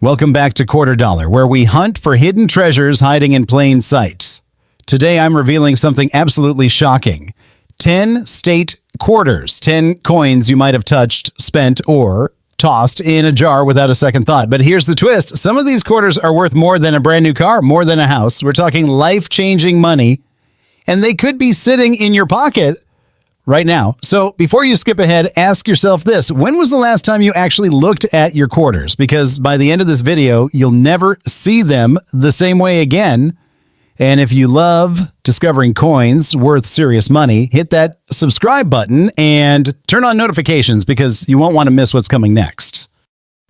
Welcome back to Quarter Dollar, where we hunt for hidden treasures hiding in plain sight. Today I'm revealing something absolutely shocking. 10 state quarters, 10 coins you might have touched, spent, or tossed in a jar without a second thought. But here's the twist. Some of these quarters are worth more than a brand new car, more than a house. We're talking life-changing money, and they could be sitting in your pocket right now. So before you skip ahead, ask yourself this. When was the last time you actually looked at your quarters? Because by the end of this video, you'll never see them the same way again. And if you love discovering coins worth serious money, hit that subscribe button and turn on notifications because you won't want to miss what's coming next.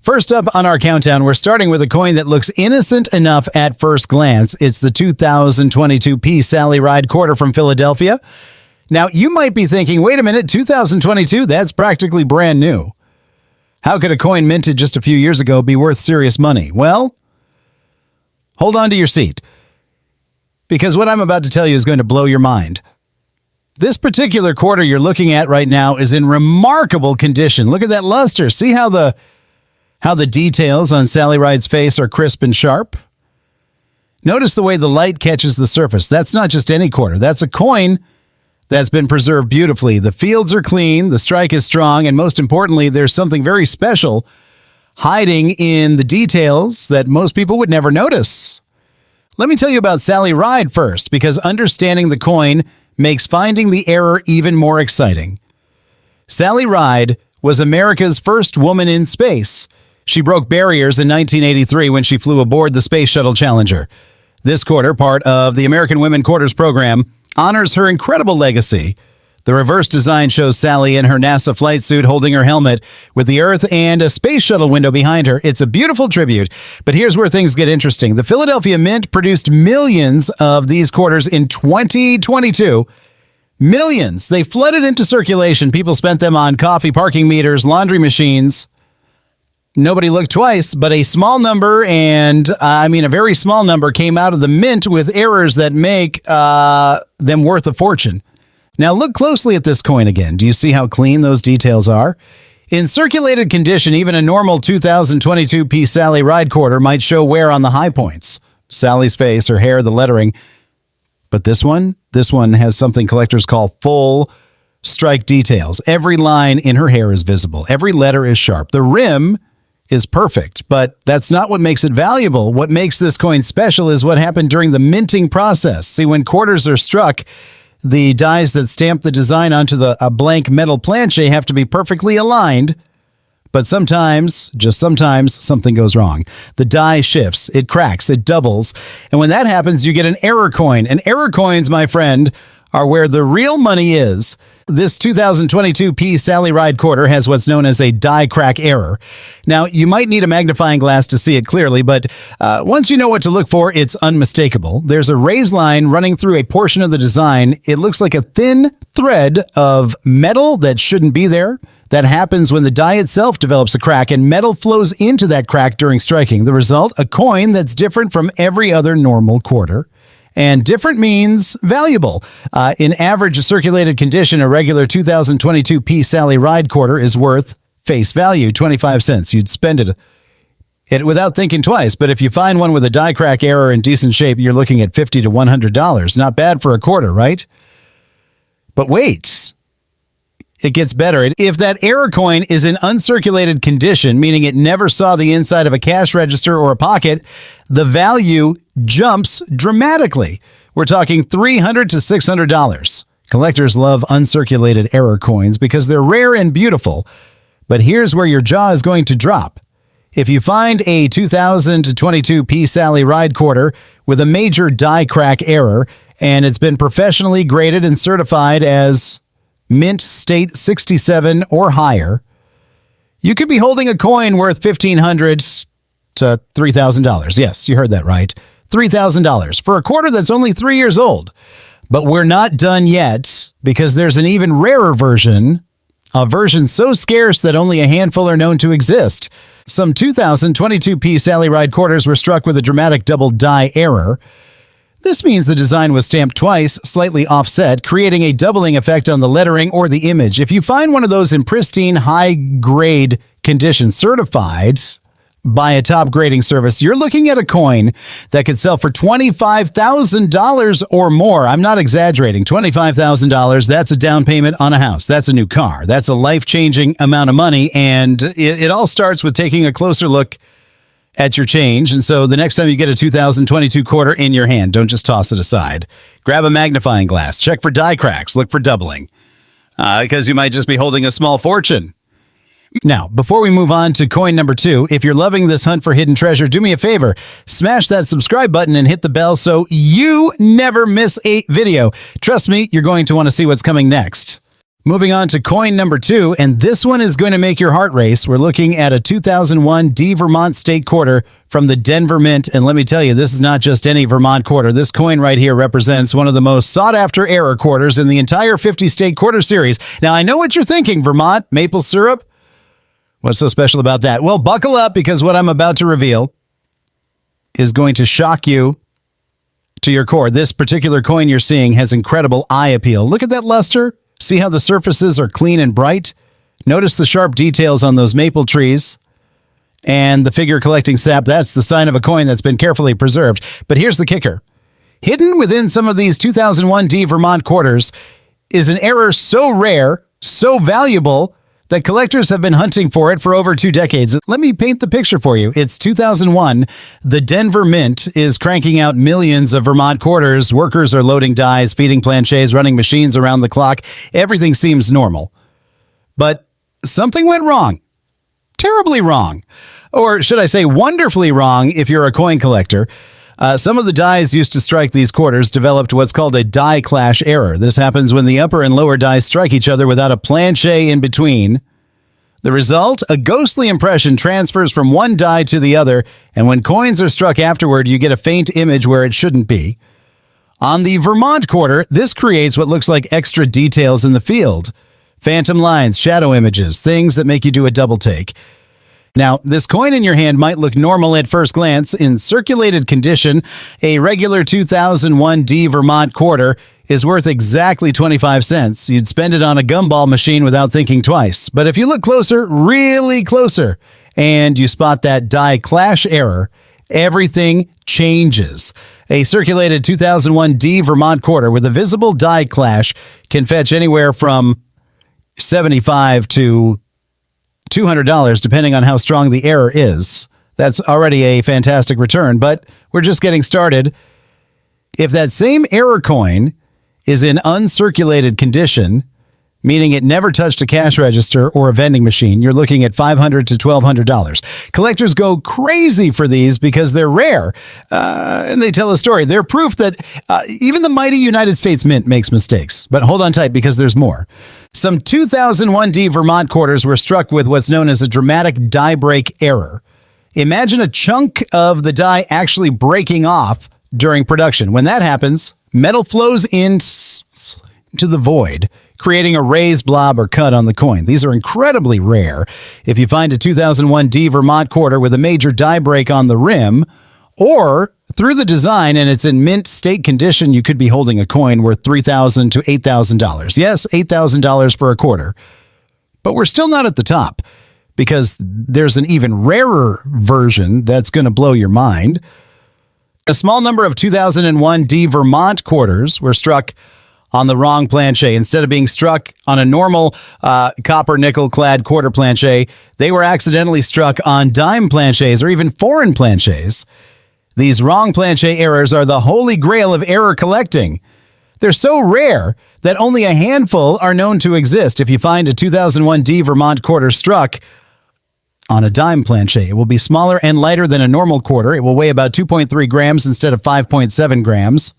First up on our countdown, we're starting with a coin that looks innocent enough at first glance. It's the 2022 P Sally Ride quarter from Philadelphia. Now, you might be thinking, wait a minute, 2022, that's practically brand new. How could a coin minted just a few years ago be worth serious money? Well, hold on to your seat, because what I'm about to tell you is going to blow your mind. This particular quarter you're looking at right now is in remarkable condition. Look at that luster. See how the details on Sally Ride's face are crisp and sharp? Notice the way the light catches the surface. That's not just any quarter. That's a coin that's been preserved beautifully. The fields are clean, the strike is strong, and most importantly, there's something very special hiding in the details that most people would never notice. Let me tell you about Sally Ride first, because understanding the coin makes finding the error even more exciting. Sally Ride was America's first woman in space. She broke barriers in 1983 when she flew aboard the Space Shuttle Challenger. This quarter, part of the American Women Quarters program, honors her incredible legacy. The reverse design shows Sally in her NASA flight suit holding her helmet with the Earth and a space shuttle window behind her. It's a beautiful tribute, but here's where things get interesting. The Philadelphia Mint produced millions of these quarters in 2022. Millions. They flooded into circulation. People spent them on coffee, parking meters, laundry machines. Nobody looked twice, but a small number, and a very small number, came out of the mint with errors that make them worth a fortune. Now look closely at this coin again. Do you see how clean those details are? In circulated condition, even a normal 2022 P Sally Ride quarter might show wear on the high points. Sally's face, her hair, the lettering. But this one has something collectors call full strike details. Every line in her hair is visible. Every letter is sharp. The rim is perfect, but that's not what makes it valuable. What makes this coin special is what happened during the minting process. See, when quarters are struck, the dies that stamp the design onto a blank metal planche have to be perfectly aligned, but sometimes, just sometimes, something goes wrong. The die shifts, it cracks, it doubles, and when that happens, you get an error coin. And error coins, my friend, are where the real money is. This 2022 P Sally Ride quarter has what's known as a die crack error. Now, you might need a magnifying glass to see it clearly, but once you know what to look for, it's unmistakable. There's a raised line running through a portion of the design. It looks like a thin thread of metal that shouldn't be there. That happens when the die itself develops a crack and metal flows into that crack during striking. The result, a coin that's different from every other normal quarter. And different means valuable. In average circulated condition, a regular 2022 P Sally Ride quarter is worth face value, 25 cents. You'd spend it without thinking twice. But if you find one with a die crack error in decent shape, you're looking at $50 to $100. Not bad for a quarter, right? But wait, it gets better. If that error coin is in uncirculated condition, meaning it never saw the inside of a cash register or a pocket, the value jumps dramatically. We're talking $300 to $600. Collectors love uncirculated error coins because they're rare and beautiful. But here's where your jaw is going to drop. If you find a 2022 P Sally Ride quarter with a major die crack error, and it's been professionally graded and certified as Mint State 67 or higher, you could be holding a coin worth $1,500 to $3,000. Yes, you heard that right. $3,000 for a quarter that's only 3 years old. But we're not done yet, because there's an even rarer version, a version so scarce that only a handful are known to exist. Some 2022 P Sally Ride quarters were struck with a dramatic double die error. This means the design was stamped twice, slightly offset, creating a doubling effect on the lettering or the image. If you find one of those in pristine, high-grade condition, certified, by a top grading service, you're looking at a coin that could sell for $25,000 or more. I'm not exaggerating. $25,000, that's a down payment on a house. That's a new car. That's a life-changing amount of money. And it all starts with taking a closer look at your change. And so the next time you get a 2022 quarter in your hand, don't just toss it aside. Grab a magnifying glass. Check for die cracks. Look for doubling. Because you might just be holding a small fortune. Now, before we move on to coin number 2, if you're loving this hunt for hidden treasure, do me a favor. Smash that subscribe button and hit the bell so you never miss a video. Trust me, you're going to want to see what's coming next. Moving on to coin number 2, and this one is going to make your heart race. We're looking at a 2001 D Vermont state quarter from the Denver Mint. And let me tell you, this is not just any Vermont quarter. This coin right here represents one of the most sought-after error quarters in the entire 50-state quarter series. Now, I know what you're thinking, Vermont, maple syrup. What's so special about that? Well, buckle up, because what I'm about to reveal is going to shock you to your core. This particular coin you're seeing has incredible eye appeal. Look at that luster. See how the surfaces are clean and bright? Notice the sharp details on those maple trees. And the figure collecting sap, that's the sign of a coin that's been carefully preserved. But here's the kicker. Hidden within some of these 2001 D Vermont quarters is an error so rare, so valuable, that collectors have been hunting for it for over 2 decades. Let me paint the picture for you. It's 2001. The Denver Mint is cranking out millions of Vermont quarters. Workers are loading dies, feeding planchets, running machines around the clock. Everything seems normal. But something went wrong. Terribly wrong. Or should I say wonderfully wrong if you're a coin collector. Some of the dies used to strike these quarters developed what's called a die clash error. This happens when the upper and lower dies strike each other without a planchet in between. The result, a ghostly impression transfers from one die to the other, and when coins are struck afterward, you get a faint image where it shouldn't be. On the Vermont quarter, this creates what looks like extra details in the field. Phantom lines, shadow images, things that make you do a double take. Now, this coin in your hand might look normal at first glance. In circulated condition, a regular 2001 D Vermont quarter is worth exactly 25 cents. You'd spend it on a gumball machine without thinking twice. But if you look closer, really closer, and you spot that die clash error, everything changes. A circulated 2001 D Vermont quarter with a visible die clash can fetch anywhere from $75 to $200, depending on how strong the error is. That's already a fantastic return, but we're just getting started. If that same error coin is in uncirculated condition, meaning it never touched a cash register or a vending machine, you're looking at $500 to $1,200. Collectors go crazy for these because they're rare, and they tell a story. They're proof that even the mighty United States Mint makes mistakes. But hold on tight, because there's more. Some 2001 D Vermont quarters were struck with what's known as a dramatic die break error. Imagine a chunk of the die actually breaking off during production. When that happens, metal flows into the void, creating a raised blob or cut on the coin. These are incredibly rare. If you find a 2001 D Vermont quarter with a major die break on the rim, or through the design and it's in mint state condition, you could be holding a coin worth $3,000 to $8,000. Yes, $8,000 for a quarter. But we're still not at the top, because there's an even rarer version that's going to blow your mind. A small number of 2001 D Vermont quarters were struck on the wrong planchet. Instead of being struck on a normal copper nickel-clad quarter planchet, they were accidentally struck on dime planchets or even foreign planchets. These wrong planchet errors are the holy grail of error collecting. They're so rare that only a handful are known to exist. If you find a 2001 D Vermont quarter struck on a dime planchet, it will be smaller and lighter than a normal quarter. It will weigh about 2.3 grams instead of 5.7 grams.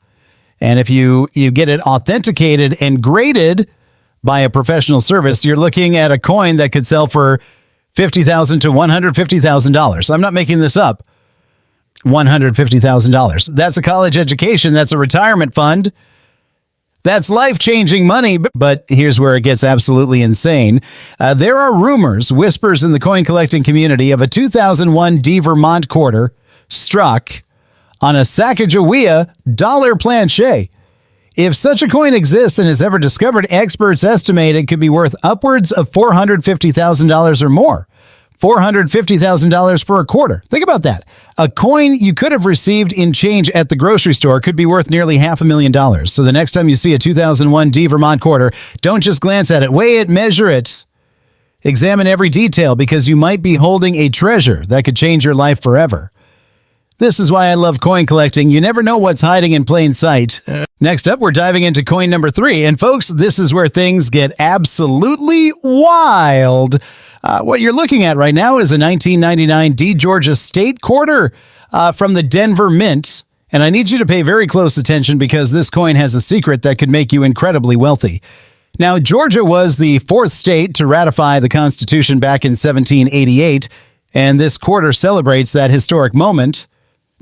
And if you get it authenticated and graded by a professional service, you're looking at a coin that could sell for $50,000 to $150,000. I'm not making this up. $150,000. That's a college education. That's a retirement fund. That's life-changing money. But here's where it gets absolutely insane. There are rumors, whispers in the coin collecting community of a 2001 D Vermont quarter struck on a Sacagawea dollar planchet. If such a coin exists and is ever discovered, experts estimate it could be worth upwards of $450,000 or more. $450,000 for a quarter. Think about that. A coin you could have received in change at the grocery store could be worth nearly $500,000. So the next time you see a 2001 D Vermont quarter, don't just glance at it. Weigh it, measure it. Examine every detail because you might be holding a treasure that could change your life forever. This is why I love coin collecting. You never know what's hiding in plain sight. Next up, we're diving into coin number 3. And folks, this is where things get absolutely wild. What you're looking at right now is a 1999 D Georgia State quarter from the Denver Mint. And I need you to pay very close attention because this coin has a secret that could make you incredibly wealthy. Now, Georgia was the 4th state to ratify the Constitution back in 1788, and this quarter celebrates that historic moment.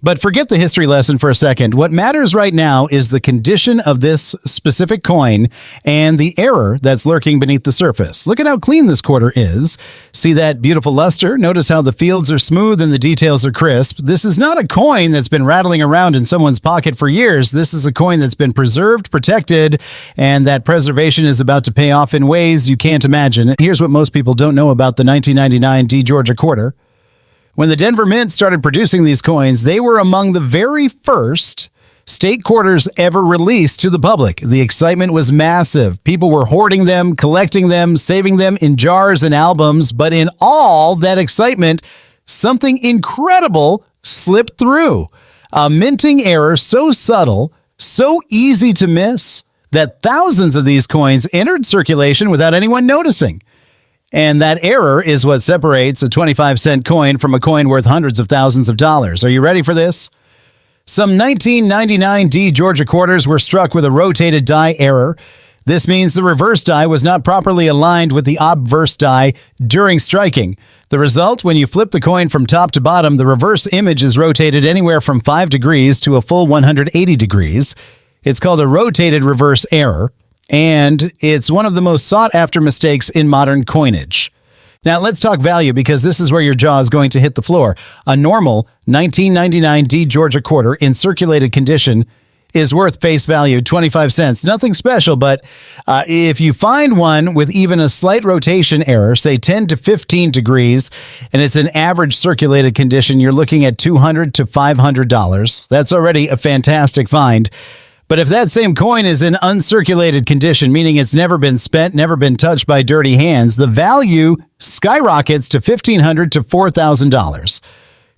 But forget the history lesson for a second. What matters right now is the condition of this specific coin and the error that's lurking beneath the surface. Look at how clean this quarter is. See that beautiful luster? Notice how the fields are smooth and the details are crisp. This is not a coin that's been rattling around in someone's pocket for years. This is a coin that's been preserved, protected, and that preservation is about to pay off in ways you can't imagine. Here's what most people don't know about the 1999 D Georgia quarter. When the Denver Mint started producing these coins, they were among the very first state quarters ever released to the public. The excitement was massive. People were hoarding them, collecting them, saving them in jars and albums. But in all that excitement, something incredible slipped through. A minting error so subtle, so easy to miss, that thousands of these coins entered circulation without anyone noticing. And that error is what separates a 25-cent coin from a coin worth hundreds of thousands of dollars. Are you ready for this? Some 1999 D Georgia quarters were struck with a rotated die error. This means the reverse die was not properly aligned with the obverse die during striking. The result, when you flip the coin from top to bottom, the reverse image is rotated anywhere from 5 degrees to a full 180 degrees. It's called a rotated reverse error. And it's one of the most sought-after mistakes in modern coinage. Now, let's talk value because this is where your jaw is going to hit the floor. A normal 1999 D Georgia quarter in circulated condition is worth face value 25 cents. Nothing special, but if you find one with even a slight rotation error, say 10 to 15 degrees, and it's an average circulated condition, you're looking at $200 to $500. That's already a fantastic find. But if that same coin is in uncirculated condition, meaning it's never been spent, never been touched by dirty hands, the value skyrockets to $1,500 to $4,000.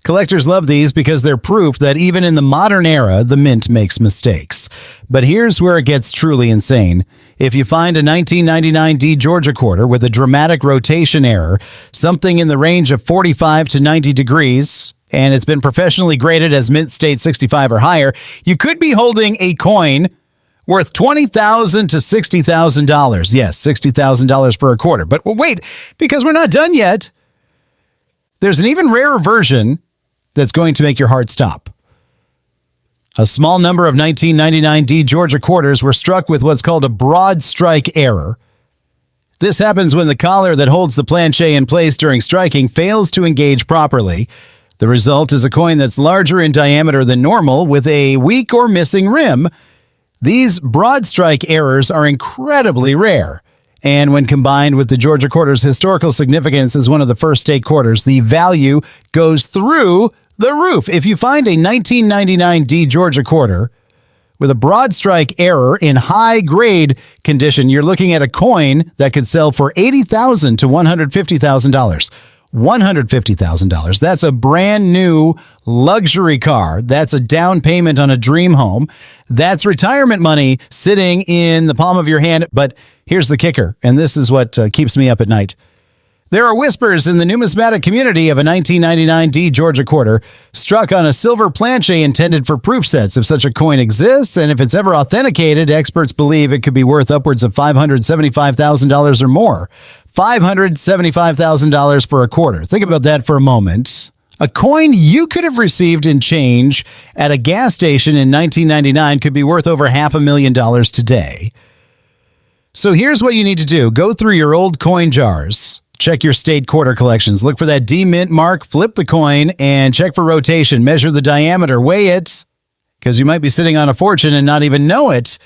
Collectors love these because they're proof that even in the modern era, the mint makes mistakes. But here's where it gets truly insane. If you find a 1999 D Georgia quarter with a dramatic rotation error, something in the range of 45 to 90 degrees, and it's been professionally graded as Mint State 65 or higher, you could be holding a coin worth $20,000 to $60,000. Yes, $60,000 for a quarter. But wait, because we're not done yet. There's an even rarer version that's going to make your heart stop. A small number of 1999 D Georgia quarters were struck with what's called a broad strike error. This happens when the collar that holds the planchet in place during striking fails to engage properly. The result is a coin that's larger in diameter than normal with a weak or missing rim. These broad strike errors are incredibly rare. And when combined with the Georgia quarter's historical significance as one of the first state quarters, the value goes through the roof. If you find a 1999 D Georgia quarter with a broad strike error in high grade condition, you're looking at a coin that could sell for $80,000 to $150,000. $150,000. That's a brand new luxury car. That's a down payment on a dream home. That's retirement money sitting in the palm of your hand. But here's the kicker, and this is what keeps me up at night. There are whispers in the numismatic community of a 1999 D Georgia quarter struck on a silver planchet intended for proof sets if such a coin exists, and if it's ever authenticated, experts believe it could be worth upwards of $575,000 or more. $575,000 for a quarter. Think about that for a moment. A coin you could have received in change at a gas station in 1999 could be worth over $500,000 today. So here's what you need to do. Go through your old coin jars. Check your state quarter collections. Look for that D Mint mark, flip the coin, and check for rotation. Measure the diameter, weigh it, because you might be sitting on a fortune and not even know it.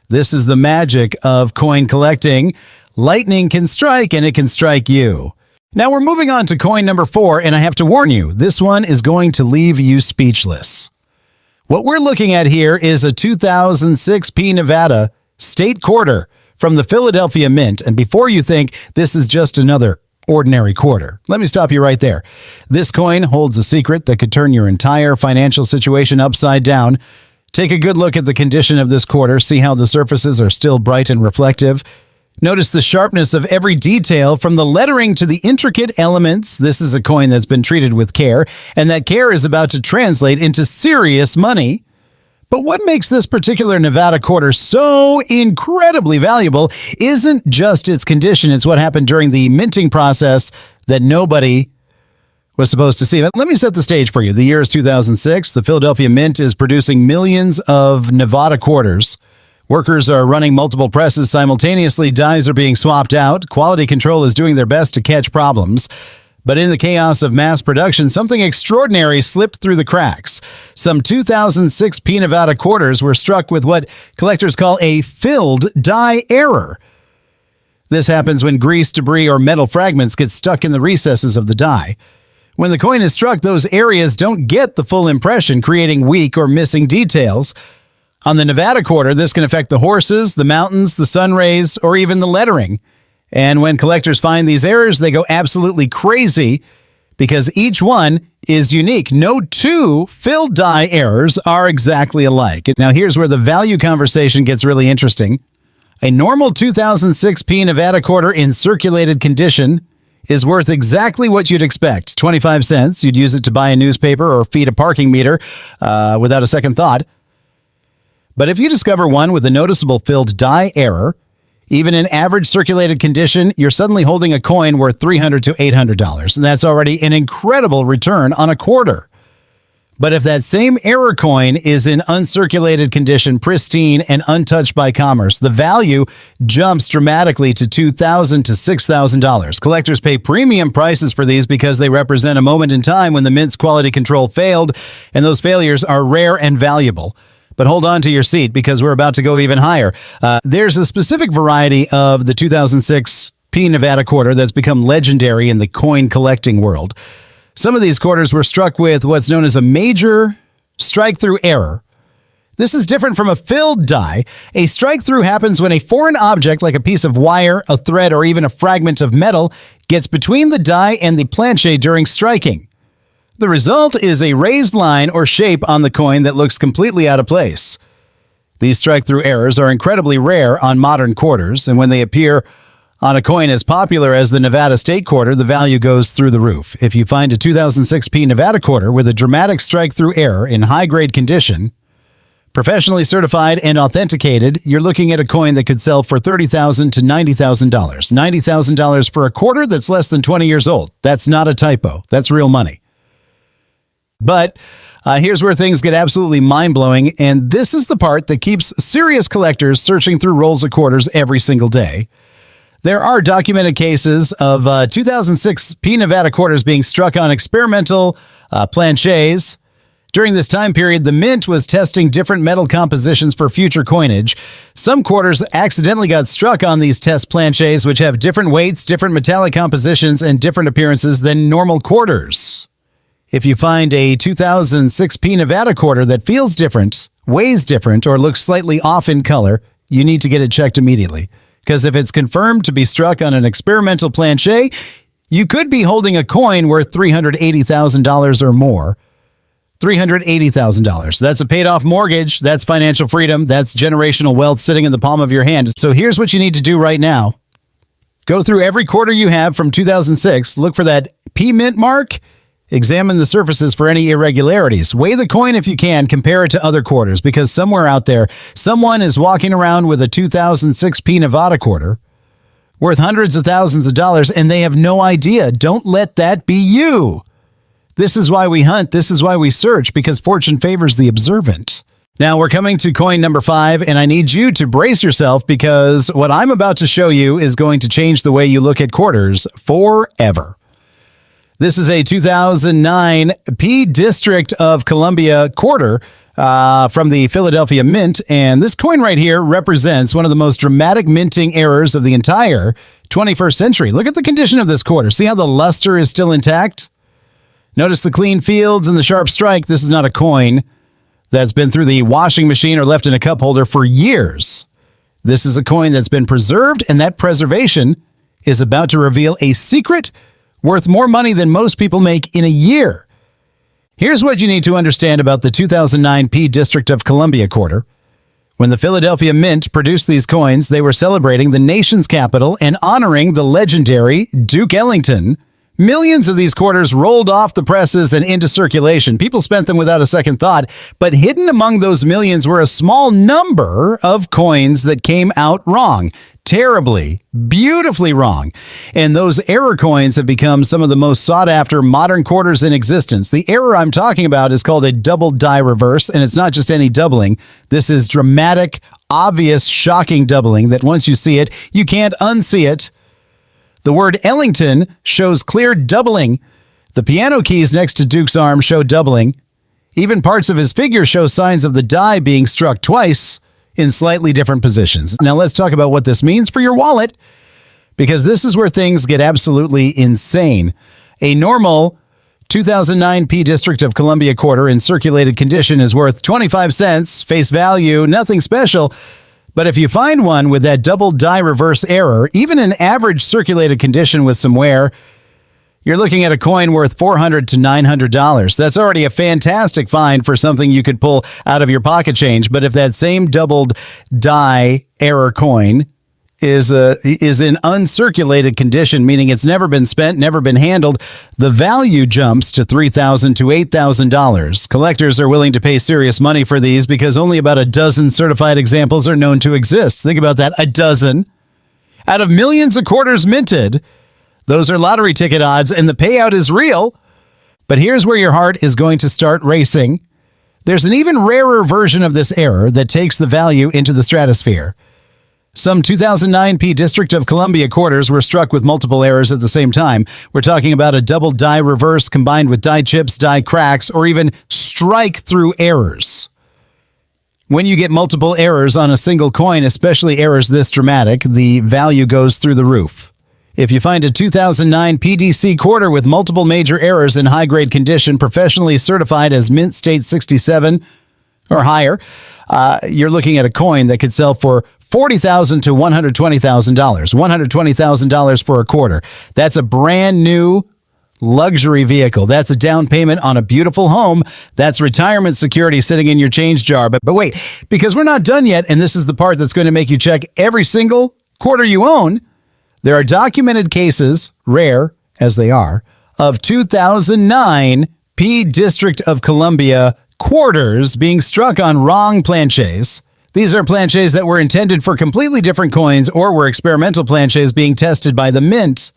This is the magic of coin collecting. Lightning can strike, and it can strike you. Now we're moving on to coin number 4, and I have to warn you, this one is going to leave you speechless. What we're looking at here is a 2006 P Nevada state quarter from the Philadelphia Mint. And before you think this is just another ordinary quarter, let me stop you right there. This coin holds a secret that could turn your entire financial situation upside down. Take a good look at the condition of this quarter. See how the surfaces are still bright and reflective. Notice the sharpness of every detail, from the lettering to the intricate elements. This is a coin that's been treated with care, and that care is about to translate into serious money. But what makes this particular Nevada quarter so incredibly valuable isn't just its condition, it's what happened during the minting process that nobody was supposed to see. But let me set the stage for you. The year is 2006. The Philadelphia Mint is producing millions of Nevada quarters. Workers are running multiple presses simultaneously. Dies are being swapped out. Quality control is doing their best to catch problems. But in the chaos of mass production, something extraordinary slipped through the cracks. Some 2006 P Nevada quarters were struck with what collectors call a filled die error. This happens when grease, debris, or metal fragments get stuck in the recesses of the die. When the coin is struck, those areas don't get the full impression, creating weak or missing details. On the Nevada quarter, this can affect the horses, the mountains, the sun rays, or even the lettering. And when collectors find these errors, they go absolutely crazy because each one is unique. No two filled die errors are exactly alike. Now, here's where the value conversation gets really interesting. A normal 2006 P Nevada quarter in circulated condition is worth exactly what you'd expect, 25 cents. You'd use it to buy a newspaper or feed a parking meter without a second thought. But if you discover one with a noticeable filled die error, even in average circulated condition, you're suddenly holding a coin worth $300 to $800. And that's already an incredible return on a quarter. But if that same error coin is in uncirculated condition, pristine, and untouched by commerce, the value jumps dramatically to $2,000 to $6,000. Collectors pay premium prices for these because they represent a moment in time when the Mint's quality control failed, and those failures are rare and valuable. But hold on to your seat because we're about to go even higher. There's a specific variety of the 2006 P Nevada quarter that's become legendary in the coin collecting world. Some of these quarters were struck with what's known as a major strike-through error. This is different from a filled die. A strike-through happens when a foreign object, like a piece of wire, a thread, or even a fragment of metal, gets between the die and the planche during striking. The result is a raised line or shape on the coin that looks completely out of place. These strike-through errors are incredibly rare on modern quarters, and when they appear on a coin as popular as the Nevada State Quarter, the value goes through the roof. If you find a 2006 P Nevada quarter with a dramatic strike-through error in high-grade condition, professionally certified and authenticated, you're looking at a coin that could sell for $30,000 to $90,000. $90,000 for a quarter that's less than 20 years old. That's not a typo. That's real money. But here's where things get absolutely mind-blowing, and this is the part that keeps serious collectors searching through rolls of quarters every single day. There are documented cases of 2006 P Nevada quarters being struck on experimental planches. During this time period, the Mint was testing different metal compositions for future coinage. Some quarters accidentally got struck on these test planches, which have different weights, different metallic compositions, and different appearances than normal quarters. If you find a 2006 P Nevada quarter that feels different, weighs different, or looks slightly off in color, you need to get it checked immediately. Because if it's confirmed to be struck on an experimental planche, you could be holding a coin worth $380,000 or more. $380,000. That's a paid-off mortgage. That's financial freedom. That's generational wealth sitting in the palm of your hand. So here's what you need to do right now. Go through every quarter you have from 2006. Look for that P Mint mark. Examine the surfaces for any irregularities. Weigh the coin if you can. Compare it to other quarters, because somewhere out there, someone is walking around with a 2006 P Nevada quarter worth hundreds of thousands of dollars, and they have no idea. Don't let that be you. This is why we hunt. This is why we search, because fortune favors the observant. Now we're coming to coin number 5, and I need you to brace yourself because what I'm about to show you is going to change the way you look at quarters forever. This is a 2009 P District of Columbia quarter from the Philadelphia Mint, and this coin right here represents one of the most dramatic minting errors of the entire 21st century. Look at the condition of this quarter. See how the luster is still intact? Notice the clean fields and the sharp strike. This is not a coin that's been through the washing machine or left in a cup holder for years. This is a coin that's been preserved, and that preservation is about to reveal a secret worth more money than most people make in a year. Here's what you need to understand about the 2009 P District of Columbia quarter. When the Philadelphia Mint produced these coins, they were celebrating the nation's capital and honoring the legendary Duke Ellington. Millions of these quarters rolled off the presses and into circulation. People spent them without a second thought, but hidden among those millions were a small number of coins that came out wrong. Terribly, beautifully wrong. And those error coins have become some of the most sought after modern quarters in existence. The error I'm talking about is called a double die reverse, and it's not just any doubling. This is dramatic, obvious, shocking doubling that once you see it, you can't unsee it. The word Ellington shows clear doubling. The piano keys next to Duke's arm show doubling. Even parts of his figure show signs of the die being struck twice in slightly different positions. Now let's talk about what this means for your wallet, because this is where things get absolutely insane. A normal 2009 P District of Columbia quarter in circulated condition is worth 25 cents, face value, nothing special. But if you find one with that double die reverse error, even in average circulated condition with some wear, you're looking at a coin worth $400 to $900. That's already a fantastic find for something you could pull out of your pocket change. But if that same doubled die error coin is in uncirculated condition, meaning it's never been spent, never been handled, the value jumps to $3,000 to $8,000. Collectors are willing to pay serious money for these because only about a dozen certified examples are known to exist. Think about that, a dozen. Out of millions of quarters minted, those are lottery ticket odds, and the payout is real. But here's where your heart is going to start racing. There's an even rarer version of this error that takes the value into the stratosphere. Some 2009 P District of Columbia quarters were struck with multiple errors at the same time. We're talking about a double die reverse combined with die chips, die cracks, or even strike-through errors. When you get multiple errors on a single coin, especially errors this dramatic, the value goes through the roof. If you find a 2009 PDC quarter with multiple major errors in high-grade condition, professionally certified as Mint State 67 or higher, you're looking at a coin that could sell for $40,000 to $120,000. $120,000 for a quarter. That's a brand new luxury vehicle. That's a down payment on a beautiful home. That's retirement security sitting in your change jar. But wait, because we're not done yet, and this is the part that's going to make you check every single quarter you own, there are documented cases, rare as they are, of 2009 P District of Columbia quarters being struck on wrong planches. These are planches that were intended for completely different coins or were experimental planches being tested by the Mint.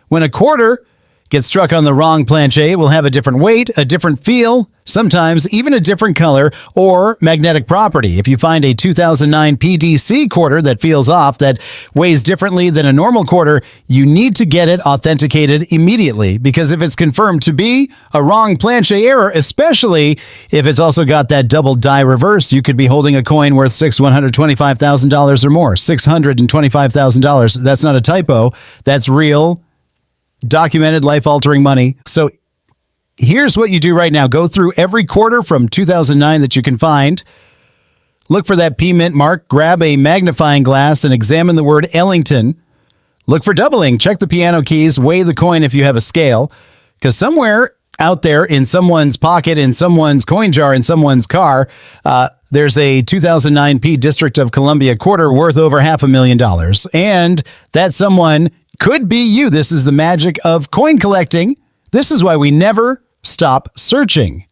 When a quarter gets struck on the wrong planche, it will have a different weight, a different feel, sometimes even a different color or magnetic property. If you find a 2009 PDC quarter that feels off, that weighs differently than a normal quarter, you need to get it authenticated immediately, because if it's confirmed to be a wrong planche error, especially if it's also got that double die reverse, you could be holding a coin worth $125,000 or more. $625,000. That's not a typo. That's real, documented, life-altering money. So here's what you do right now. Go through every quarter from 2009 that you can find. Look for that P Mint mark. Grab a magnifying glass and examine the word Ellington. Look for doubling. Check the piano keys. Weigh the coin if you have a scale. Because somewhere out there in someone's pocket, in someone's coin jar, in someone's car, there's a 2009 P District of Columbia quarter worth over $500,000. And that someone could be you. This is the magic of coin collecting. This is why we never stop searching.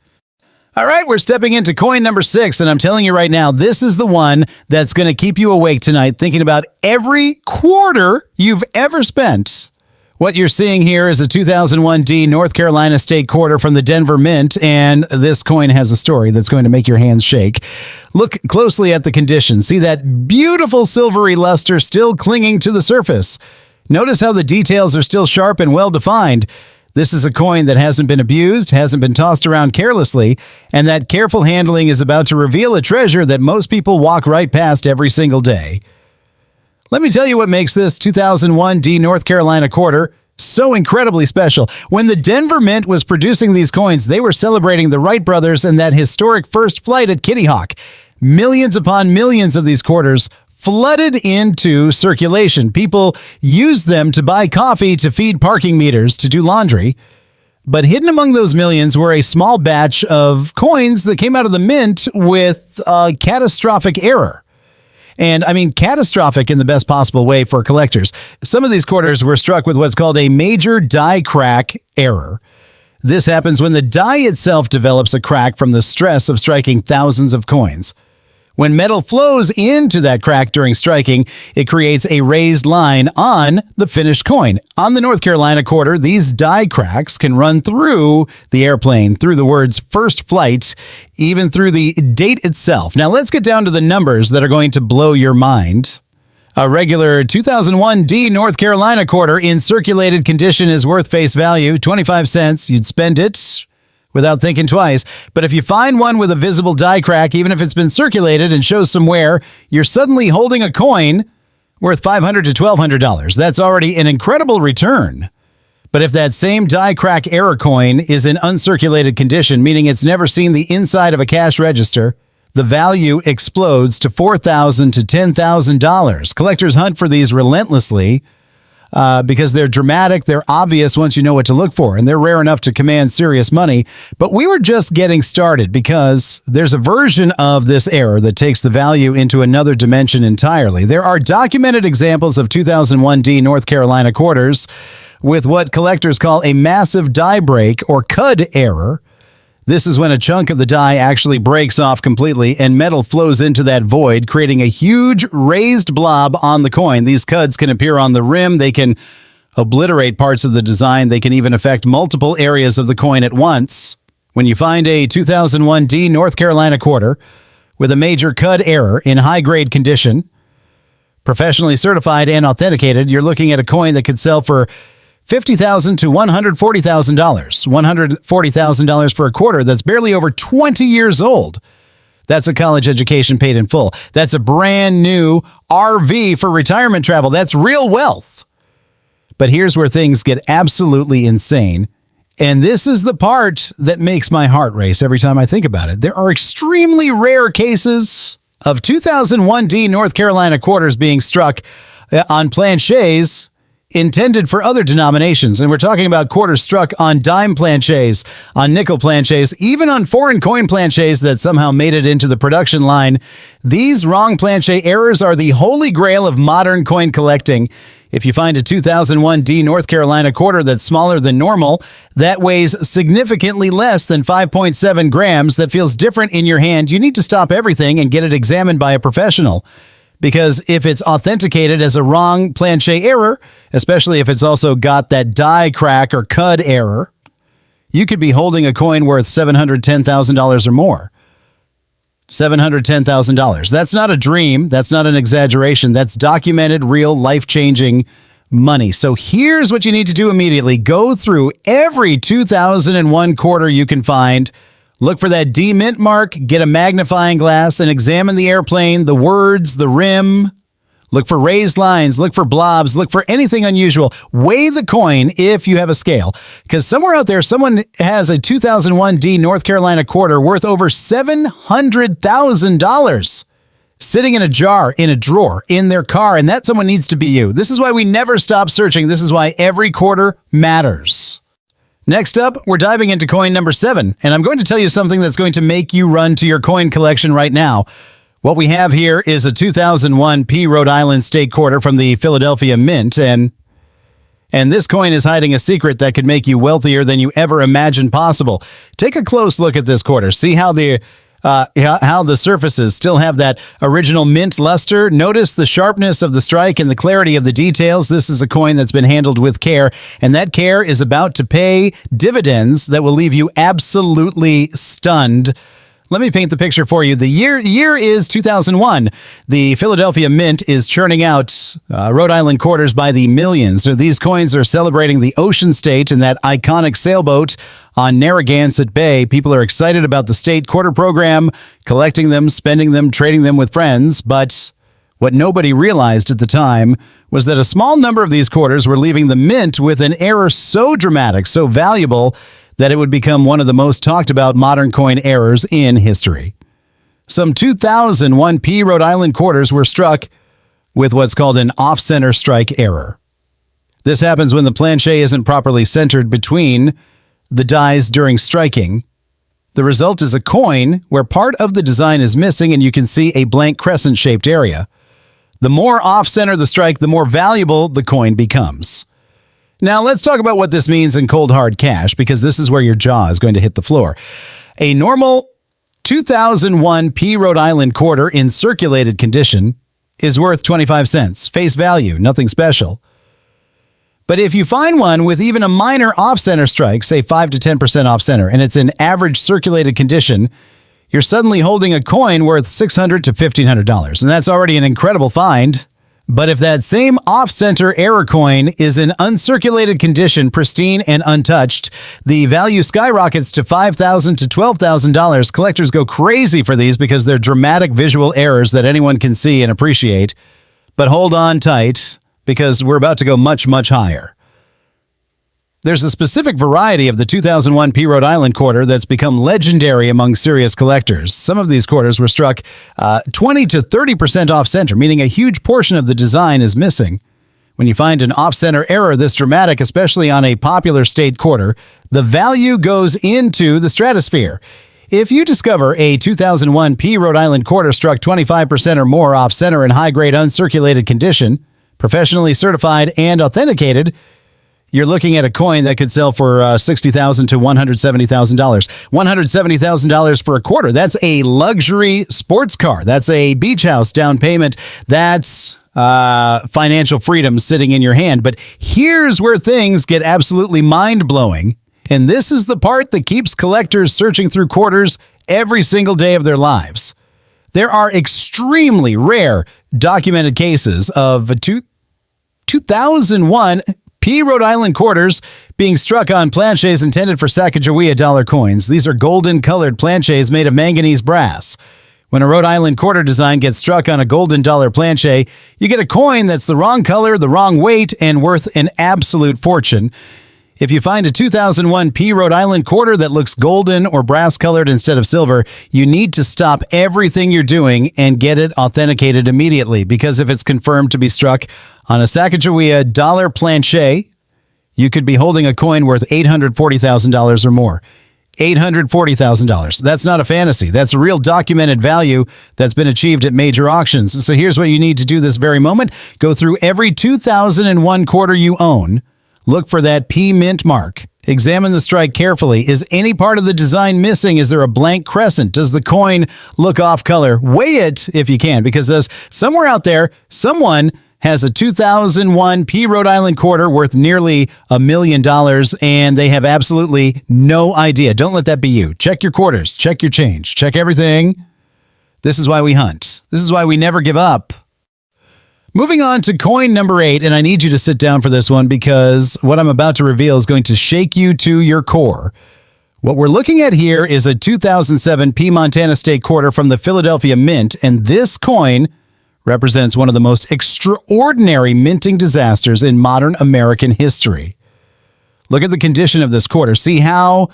All right, we're stepping into coin number 6, and I'm telling you right now, this is the one that's going to keep you awake tonight thinking about every quarter you've ever spent. What you're seeing here is a 2001 D North Carolina State quarter from the Denver Mint, and this coin has a story that's going to make your hands shake. Look closely at the condition. See that beautiful silvery luster still clinging to the surface. Notice how the details are still sharp and well-defined. This is a coin that hasn't been abused, hasn't been tossed around carelessly, and that careful handling is about to reveal a treasure that most people walk right past every single day. Let me tell you what makes this 2001 D North Carolina quarter so incredibly special. When the Denver Mint was producing these coins, they were celebrating the Wright brothers and that historic first flight at Kitty Hawk. Millions upon millions of these quarters flooded into circulation. People used them to buy coffee, to feed parking meters, to do laundry. But hidden among those millions were a small batch of coins that came out of the mint with a catastrophic error. And I mean, catastrophic in the best possible way for collectors. Some of these quarters were struck with what's called a major die crack error. This happens when the die itself develops a crack from the stress of striking thousands of coins. When metal flows into that crack during striking, it creates a raised line on the finished coin. On the North Carolina quarter, these die cracks can run through the airplane, through the words first flight, even through the date itself. Now let's get down to the numbers that are going to blow your mind. A regular 2001 D North Carolina quarter in circulated condition is worth face value, 25 cents. You'd spend it without thinking twice. But if you find one with a visible die crack, even if it's been circulated and shows some wear, you're suddenly holding a coin worth $500 to $1,200. That's already an incredible return. But if that same die crack error coin is in uncirculated condition, meaning it's never seen the inside of a cash register, the value explodes to $4,000 to $10,000. Collectors hunt for these relentlessly, because they're dramatic, they're obvious once you know what to look for, and they're rare enough to command serious money. But we were just getting started because there's a version of this error that takes the value into another dimension entirely. There are documented examples of 2001 D North Carolina quarters with what collectors call a massive die break or cud error. This is when a chunk of the die actually breaks off completely and metal flows into that void, creating a huge raised blob on the coin. These cuds can appear on the rim. They can obliterate parts of the design. They can even affect multiple areas of the coin at once. When you find a 2001 D North Carolina quarter with a major cud error in high-grade condition, professionally certified and authenticated, you're looking at a coin that could sell for $50,000 to $140,000. $140,000 for a quarter that's barely over 20 years old. That's a college education paid in full. That's a brand new RV for retirement travel. That's real wealth. But here's where things get absolutely insane. And this is the part that makes my heart race every time I think about it. There are extremely rare cases of 2001 D North Carolina quarters being struck on planchets intended for other denominations. And we're talking about quarters struck on dime planchets, on nickel planchets, even on foreign coin planchets that somehow made it into the production line. These wrong planchet errors are the holy grail of modern coin collecting. If you find a 2001 D North Carolina quarter that's smaller than normal, that weighs significantly less than 5.7 grams, that feels different in your hand, you need to stop everything and get it examined by a professional. Because if it's authenticated as a wrong planchet error, especially if it's also got that die crack or cud error, you could be holding a coin worth $710,000 or more. $710,000. That's not a dream. That's not an exaggeration. That's documented, real, life-changing money. So here's what you need to do immediately. Go through every 2001 quarter you can find. Look for that D mint mark, get a magnifying glass, and examine the airplane, the words, the rim. Look for raised lines, look for blobs, look for anything unusual. Weigh the coin if you have a scale. Because somewhere out there, someone has a 2001 D North Carolina quarter worth over $700,000 sitting in a jar, in a drawer, in their car, and that someone needs to be you. This is why we never stop searching. This is why every quarter matters. Next up, we're diving into coin number 7, and I'm going to tell you something that's going to make you run to your coin collection right now. What we have here is a 2001 P Rhode Island state quarter from the Philadelphia Mint, and this coin is hiding a secret that could make you wealthier than you ever imagined possible. Take a close look at this quarter. See how the surfaces still have that original mint luster. Notice the sharpness of the strike and the clarity of the details. This is a coin that's been handled with care, and that care is about to pay dividends that will leave you absolutely stunned. Let me paint the picture for you. The year is 2001. The Philadelphia Mint is churning out Rhode Island quarters by the millions. So these coins are celebrating the ocean state and that iconic sailboat on Narragansett Bay. People are excited about the state quarter program, collecting them, spending them, trading them with friends. But What nobody realized at the time was that a small number of these quarters were leaving the mint with an error so dramatic, so valuable, that it would become one of the most talked about modern coin errors in history. Some 2,001 P Rhode Island quarters were struck with what's called an off-center strike error. This happens when the planchet isn't properly centered between the dies during striking. The result is a coin where part of the design is missing and you can see a blank crescent-shaped area. The more off-center the strike, the more valuable the coin becomes. Now, let's talk about what this means in cold hard cash, because this is where your jaw is going to hit the floor. A normal 2001 P Rhode Island quarter in circulated condition is worth 25 cents. Face value, nothing special. But if you find one with even a minor off-center strike, say 5 to 10% off-center, and it's in average circulated condition, you're suddenly holding a coin worth $600 to $1,500, and that's already an incredible find. But if that same off-center error coin is in uncirculated condition, pristine and untouched, the value skyrockets to $5,000 to $12,000. Collectors go crazy for these because they're dramatic visual errors that anyone can see and appreciate. But hold on tight, because we're about to go much, much higher. There's a specific variety of the 2001 P Rhode Island quarter that's become legendary among serious collectors. Some of these quarters were struck 20 to 30% off-center, meaning a huge portion of the design is missing. When you find an off-center error this dramatic, especially on a popular state quarter, the value goes into the stratosphere. If you discover a 2001 P Rhode Island quarter struck 25% or more off-center in high-grade uncirculated condition, professionally certified and authenticated, you're looking at a coin that could sell for $60,000 to $170,000. $170,000 for a quarter. That's a luxury sports car. That's a beach house down payment. That's financial freedom sitting in your hand. But here's where things get absolutely mind-blowing. And this is the part that keeps collectors searching through quarters every single day of their lives. There are extremely rare documented cases of 2001 P Rhode Island quarters being struck on planchets intended for Sacagawea dollar coins. These are golden-colored planchets made of manganese brass. When a Rhode Island quarter design gets struck on a golden dollar planchet, you get a coin that's the wrong color, the wrong weight, and worth an absolute fortune. If you find a 2001 P Rhode Island quarter that looks golden or brass-colored instead of silver, you need to stop everything you're doing and get it authenticated immediately, because if it's confirmed to be struck on a Sacagawea dollar planchet, you could be holding a coin worth $840,000 or more. $840,000. That's not a fantasy. That's a real documented value that's been achieved at major auctions. So here's what you need to do this very moment. Go through every 2001 quarter you own. Look for that P mint mark. Examine the strike carefully. Is any part of the design missing? Is there a blank crescent? Does the coin look off color? Weigh it if you can, because there's somewhere out there, someone has a 2001 P Rhode Island quarter worth nearly $1 million, and they have absolutely no idea. Don't let that be you. Check your quarters. Check your change. Check everything. This is why we hunt. This is why we never give up. Moving on to coin number 8, and I need you to sit down for this one because what I'm about to reveal is going to shake you to your core. What we're looking at here is a 2007 P Montana State quarter from the Philadelphia Mint, and this coin represents one of the most extraordinary minting disasters in modern American history. Look at the condition of this quarter. See how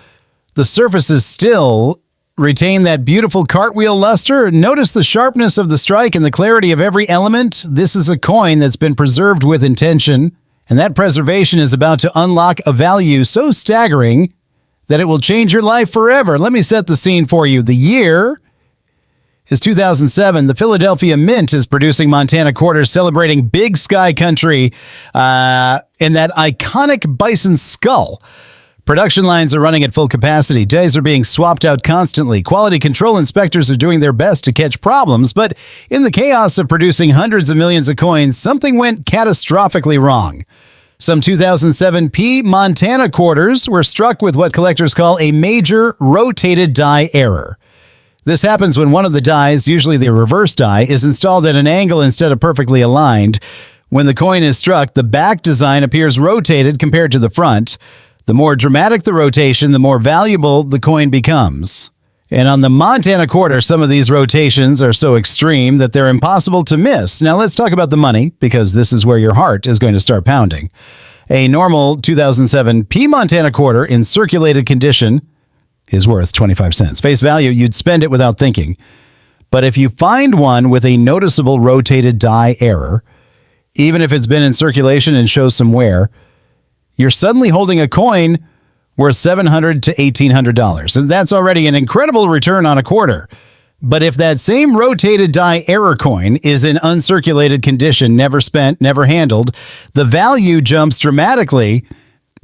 the surfaces still retain that beautiful cartwheel luster? Notice the sharpness of the strike and the clarity of every element. This is a coin that's been preserved with intention, and that preservation is about to unlock a value so staggering that it will change your life forever. Let me set the scene for you. The year is 2007. The Philadelphia Mint is producing Montana quarters celebrating Big Sky Country in that iconic bison skull. Production lines are running at full capacity. Dies are being swapped out constantly. Quality control inspectors are doing their best to catch problems, but in the chaos of producing hundreds of millions of coins, something went catastrophically wrong. Some 2007 P Montana quarters were struck with what collectors call a major rotated die error. This happens when one of the dies, usually the reverse die, is installed at an angle instead of perfectly aligned. When the coin is struck, the back design appears rotated compared to the front. The more dramatic the rotation, the more valuable the coin becomes. And on the Montana quarter, some of these rotations are so extreme that they're impossible to miss. Now let's talk about the money, because this is where your heart is going to start pounding. A normal 2007 P Montana quarter in circulated condition is worth 25 cents. Face value, you'd spend it without thinking. But if you find one with a noticeable rotated die error, even if it's been in circulation and shows some wear, you're suddenly holding a coin worth $700 to $1,800. And that's already an incredible return on a quarter. But if that same rotated die error coin is in uncirculated condition, never spent, never handled, the value jumps dramatically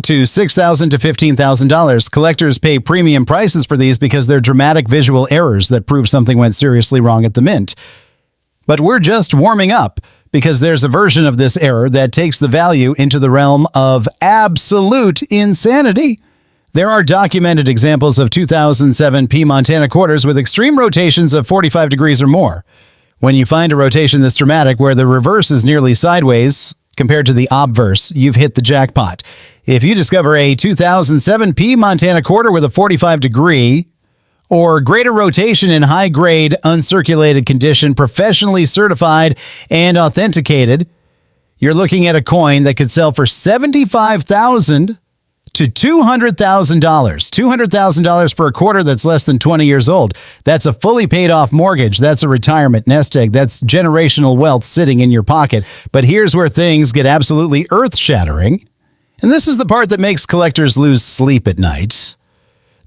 to $6,000 to $15,000. Collectors pay premium prices for these because they're dramatic visual errors that prove something went seriously wrong at the mint. But we're just warming up, because there's a version of this error that takes the value into the realm of absolute insanity. There are documented examples of 2007 P Montana quarters with extreme rotations of 45 degrees or more. When you find a rotation this dramatic where the reverse is nearly sideways compared to the obverse, you've hit the jackpot. If you discover a 2007 P Montana quarter with a 45 degree or greater rotation in high-grade, uncirculated condition, professionally certified and authenticated, you're looking at a coin that could sell for $75,000 to $200,000. $200,000 for a quarter that's less than 20 years old. That's a fully paid off mortgage. That's a retirement nest egg. That's generational wealth sitting in your pocket. But here's where things get absolutely earth-shattering. And this is the part that makes collectors lose sleep at night.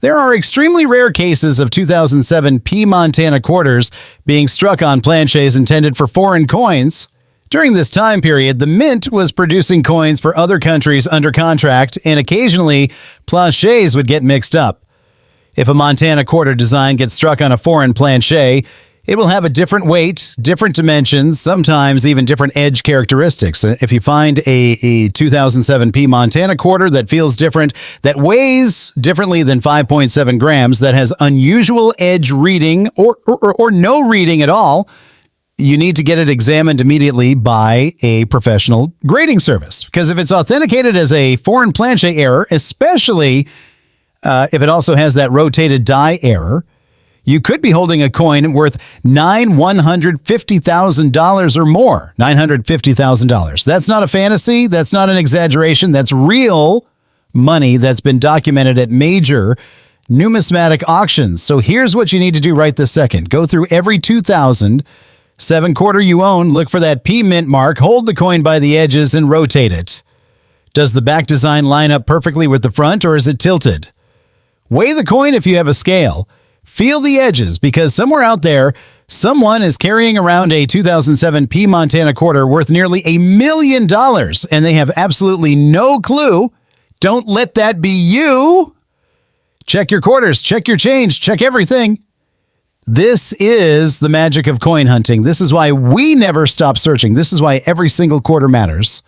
There are extremely rare cases of 2007 P Montana quarters being struck on planches intended for foreign coins. During this time period, the mint was producing coins for other countries under contract, and occasionally planches would get mixed up. If a Montana quarter design gets struck on a foreign planche, it will have a different weight, different dimensions, sometimes even different edge characteristics. If you find a 2007 P Montana quarter that feels different, that weighs differently than 5.7 grams, that has unusual edge reading or no reading at all, you need to get it examined immediately by a professional grading service. Because if it's authenticated as a foreign planche error, especially if it also has that rotated die error, you could be holding a coin worth $950,000 or more. $950,000. That's not a fantasy. That's not an exaggeration. That's real money that's been documented at major numismatic auctions. So here's what you need to do right this second. Go through every 2007 quarter you own, look for that P mint mark, hold the coin by the edges and rotate it. Does the back design line up perfectly with the front, or is it tilted? Weigh the coin if you have a scale. Feel the edges, because somewhere out there, someone is carrying around a 2007 P Montana quarter worth nearly $1 million, and they have absolutely no clue. Don't let that be you. Check your quarters, check your change, check everything. This is the magic of coin hunting. This is why we never stop searching. This is why every single quarter matters.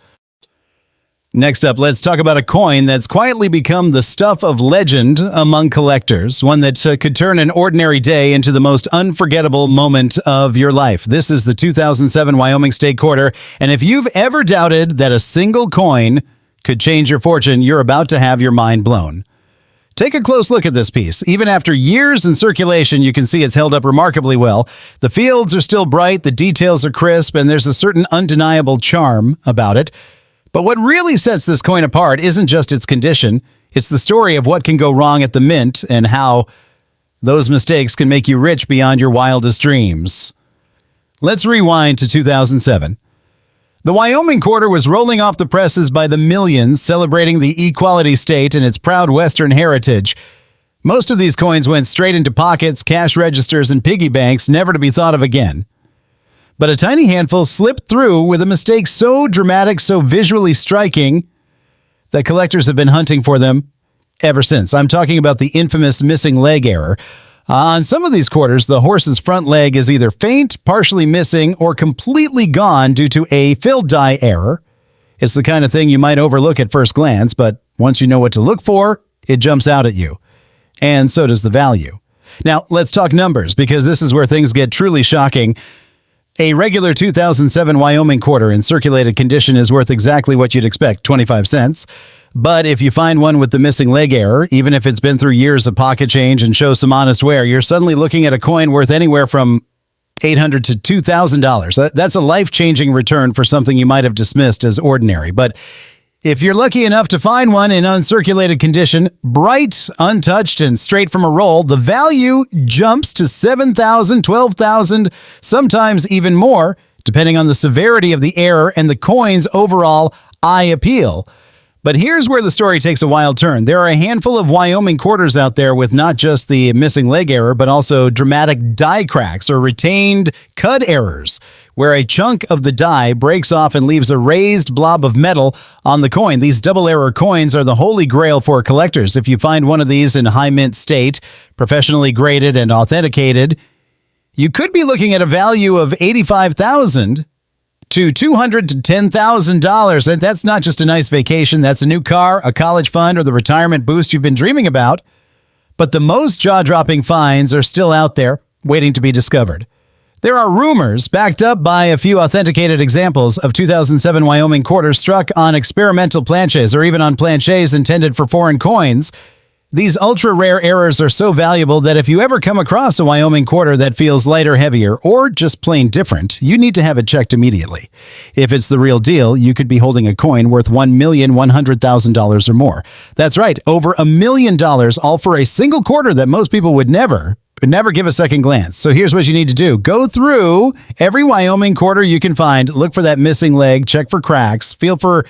Next up, let's talk about a coin that's quietly become the stuff of legend among collectors, one that could turn an ordinary day into the most unforgettable moment of your life. This is the 2007 Wyoming State Quarter, and if you've ever doubted that a single coin could change your fortune, you're about to have your mind blown. Take a close look at this piece. Even after years in circulation, you can see it's held up remarkably well. The fields are still bright, the details are crisp, and there's a certain undeniable charm about it. But what really sets this coin apart isn't just its condition. It's the story of what can go wrong at the mint and how those mistakes can make you rich beyond your wildest dreams. Let's rewind to 2007. The Wyoming quarter was rolling off the presses by the millions, celebrating the equality state and its proud Western heritage. Most of these coins went straight into pockets, cash registers, and piggy banks, never to be thought of again. But a tiny handful slipped through with a mistake so dramatic, so visually striking, that collectors have been hunting for them ever since. I'm talking about the infamous missing leg error. On some of these quarters, the horse's front leg is either faint, partially missing, or completely gone due to a fill die error. It's the kind of thing you might overlook at first glance, but once you know what to look for, it jumps out at you. And so does the value. Now, let's talk numbers, because this is where things get truly shocking. A regular 2007 Wyoming quarter in circulated condition is worth exactly what you'd expect, 25 cents. But if you find one with the missing leg error, even if it's been through years of pocket change and shows some honest wear, you're suddenly looking at a coin worth anywhere from $800 to $2,000. That's a life-changing return for something you might have dismissed as ordinary. But if you're lucky enough to find one in uncirculated condition, bright, untouched, and straight from a roll, the value jumps to $7,000, $12,000, sometimes even more, depending on the severity of the error and the coin's overall eye appeal. But here's where the story takes a wild turn. There are a handful of Wyoming quarters out there with not just the missing leg error, but also dramatic die cracks or retained cud errors, where a chunk of the die breaks off and leaves a raised blob of metal on the coin. These double error coins are the holy grail for collectors. If you find one of these in high mint state, professionally graded and authenticated, you could be looking at a value of $85,000 to $200,000 to $10,000. And that's not just a nice vacation. That's a new car, a college fund, or the retirement boost you've been dreaming about. But the most jaw-dropping finds are still out there, waiting to be discovered. There are rumors, backed up by a few authenticated examples, of 2007 Wyoming quarters struck on experimental planches or even on planches intended for foreign coins. These ultra-rare errors are so valuable that if you ever come across a Wyoming quarter that feels lighter, heavier, or just plain different, you need to have it checked immediately. If it's the real deal, you could be holding a coin worth $1,100,000 or more. That's right, over $1 million, all for a single quarter that most people would never give a second glance. So here's what you need to do. Go through every Wyoming quarter you can find, look for that missing leg, check for cracks, feel for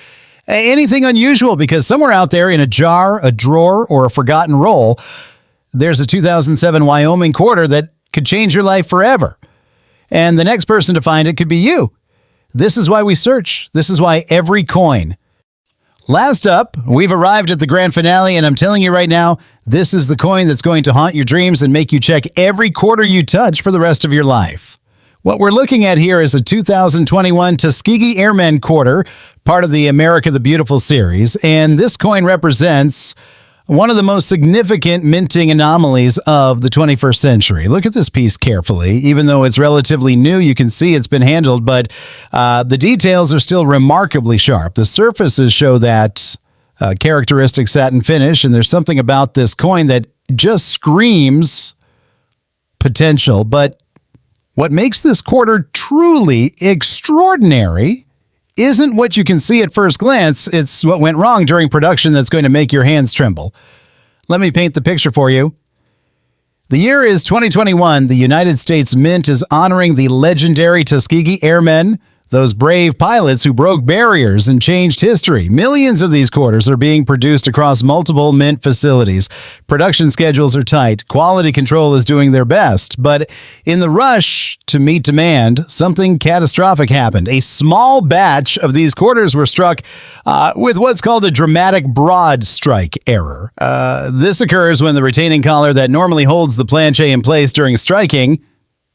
anything unusual, because somewhere out there in a jar, a drawer, or a forgotten roll, there's a 2007 Wyoming quarter that could change your life forever. And the next person to find it could be you. This is why we search. This is why every coin. Last up, we've arrived at the grand finale, and I'm telling you right now, this is the coin that's going to haunt your dreams and make you check every quarter you touch for the rest of your life. What we're looking at here is a 2021 Tuskegee Airmen quarter, part of the America the Beautiful series, and this coin represents one of the most significant minting anomalies of the 21st century. Look at this piece carefully. Even though it's relatively new, you can see it's been handled, but the details are still remarkably sharp. The surfaces show that characteristic satin finish, and there's something about this coin that just screams potential. But what makes this quarter truly extraordinary isn't what you can see at first glance. It's what went wrong during production that's going to make your hands tremble. Let me paint the picture for you. The year is 2021. The United States Mint is honoring the legendary Tuskegee Airmen, those brave pilots who broke barriers and changed history. Millions of these quarters are being produced across multiple Mint facilities. Production schedules are tight. Quality control is doing their best. But in the rush to meet demand, something catastrophic happened. A small batch of these quarters were struck with what's called a dramatic broad strike error. This occurs when the retaining collar that normally holds the planche in place during striking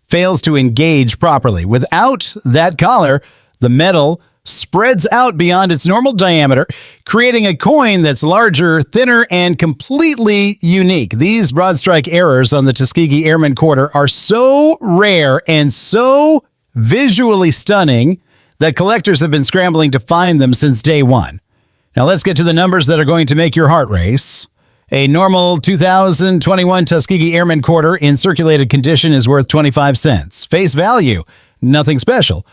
fails to engage properly. Without that collar, the metal spreads out beyond its normal diameter, creating a coin that's larger, thinner, and completely unique. These broad strike errors on the Tuskegee Airmen quarter are so rare and so visually stunning that collectors have been scrambling to find them since day one. Now let's get to the numbers that are going to make your heart race. A normal 2021 Tuskegee Airmen quarter in circulated condition is worth 25 cents. Face value, nothing special.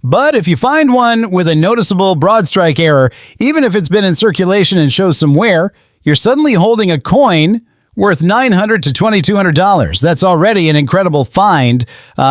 But if you find one with a noticeable broad strike error, even if it's been in circulation and shows some wear, you're suddenly holding a coin worth $900 to $2,200. That's already an incredible find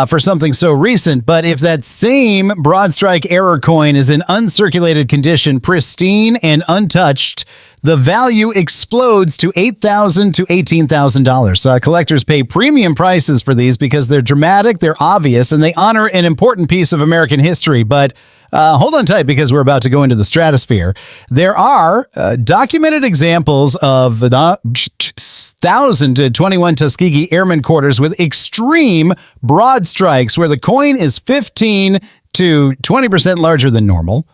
for something so recent. But if that same broad strike error coin is in uncirculated condition, pristine and untouched, the value explodes to $8,000 to $18,000. Collectors pay premium prices for these because they're dramatic, they're obvious, and they honor an important piece of American history. But hold on tight, because we're about to go into the stratosphere. There are documented examples of 1,021 Tuskegee Airmen quarters with extreme broad strikes where the coin is 15 to 20% larger than normal.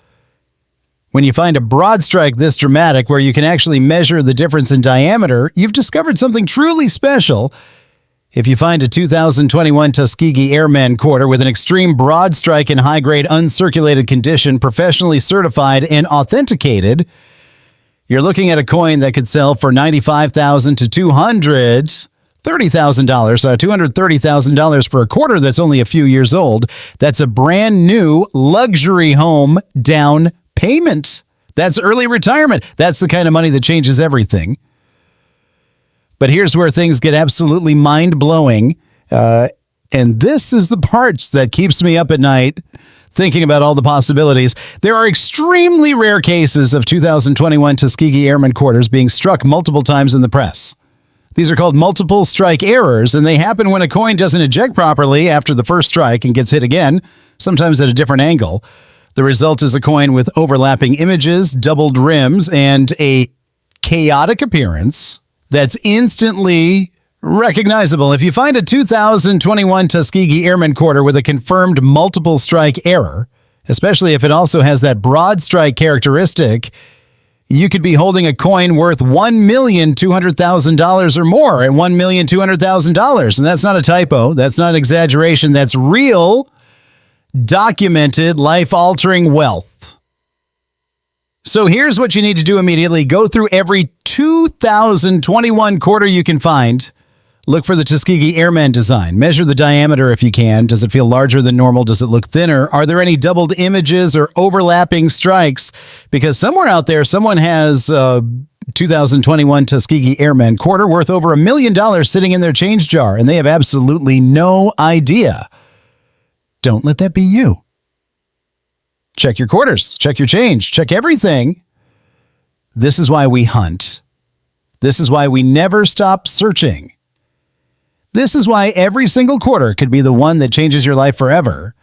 When you find a broad strike this dramatic where you can actually measure the difference in diameter, you've discovered something truly special. If you find a 2021 Tuskegee Airmen quarter with an extreme broad strike in high-grade uncirculated condition, professionally certified and authenticated, You're looking at a coin that could sell for $95,000 to $230,000. $230,000 for a quarter that's only a few years old. That's a brand new luxury home down payment. That's early retirement. That's the kind of money that changes everything. But here's where things get absolutely mind-blowing. And this is the parts that keeps me up at night thinking about all the possibilities. There are extremely rare cases of 2021 Tuskegee Airmen quarters being struck multiple times in the press. These are called multiple strike errors, and they happen when a coin doesn't eject properly after the first strike and gets hit again, sometimes at a different angle. The result is a coin with overlapping images, doubled rims, and a chaotic appearance that's instantly recognizable. If you find a 2021 Tuskegee Airmen quarter with a confirmed multiple strike error, especially if it also has that broad strike characteristic, you could be holding a coin worth $1,200,000 or more at $1,200,000. And that's not a typo. That's not exaggeration. That's real, documented, life-altering wealth. So here's what you need to do immediately. Go through every 2021 quarter you can find. Look for the Tuskegee Airmen design. Measure the diameter if you can. Does it feel larger than normal? Does it look thinner? Are there any doubled images or overlapping strikes? Because somewhere out there, someone has a 2021 Tuskegee Airmen quarter worth over $1 million sitting in their change jar, and they have absolutely no idea. Don't let that be you. Check your quarters. Check your change. Check everything. This is why we hunt. This is why we never stop searching. This is why every single quarter could be the one that changes your life forever.